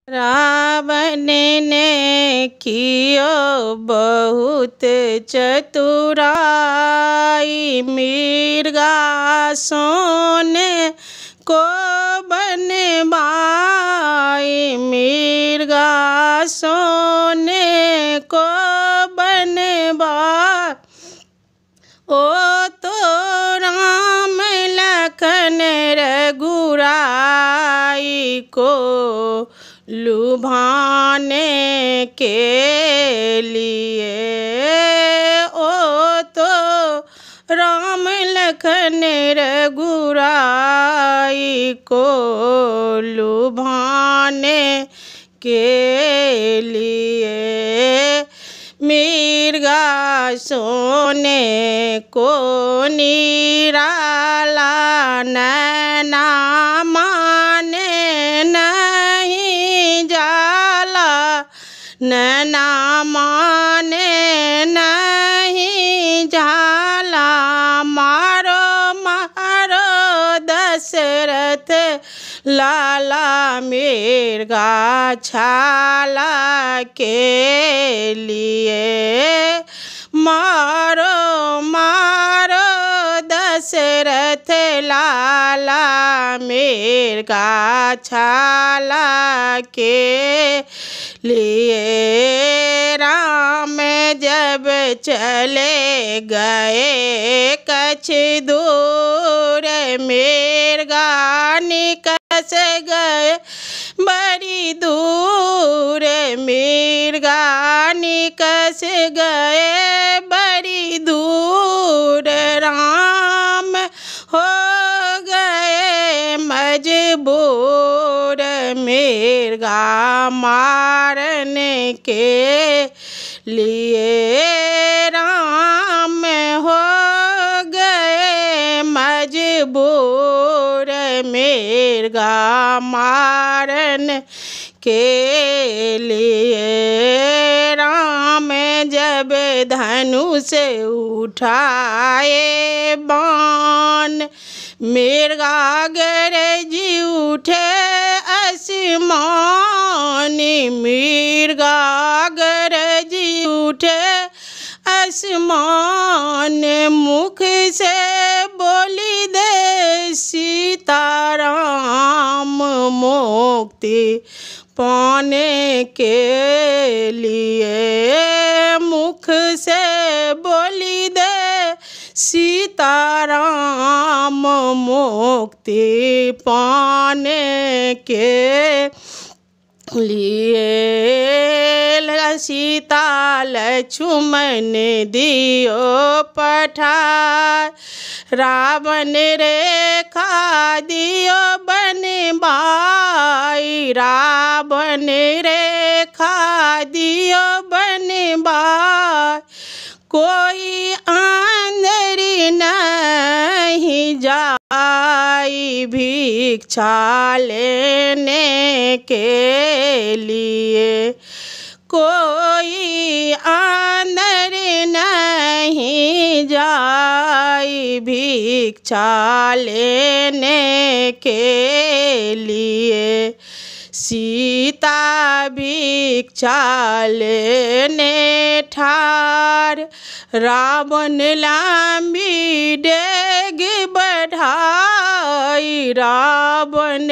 रावण ने कियो बहुत चतुराई, मिर्गा सोने को बनवाई, मिर्गा सोने को बनवाई। ओ तो राम लखन रघुराई को लुभाने के लिए, ओ तो राम लखन रघुराई को लुभाने के लिए, मिर्गा सोने को निराला नैना माने नहीं जाला, नैना माने नहीं जाला। मारो मारो दशरथ लाला मिर्गा छाला के लिए, मारो मारो दशरथ लाला मिर्गा छाला के लिए। राम जब चले गए कछ दूर, मिर्गा निकस गए बड़ी दूर, मिर्गा निकस गए बड़ी दूर। राम हो गए मजबूर, मिर्गा मारने के लिए, राम हो गए मजबूर, मिर्गा मारने के लिए। राम जब धनुष उठाए बाण, मिर्गा गरज उठे आसमान, मिर्गा गरज उठे आसमान। मुख से बोली दे सीताराम मुक्ति पाने के लिए, मुख से बोली दे सीताराम मुक्ति पाने के लिए। सीता लक्ष्मण दियो पठार, रावण रेखा दियो बनवाई, रावण रेखा दियो बनवाई। कोई अंदर नहीं जाई भिक्षा लेने के लिए, कोई अंदर नहीं जाई भिक्षा लेने के लिए। सीता भिक्षा लेने ठार, रावण लांबी डेग बढ़ाई, रावण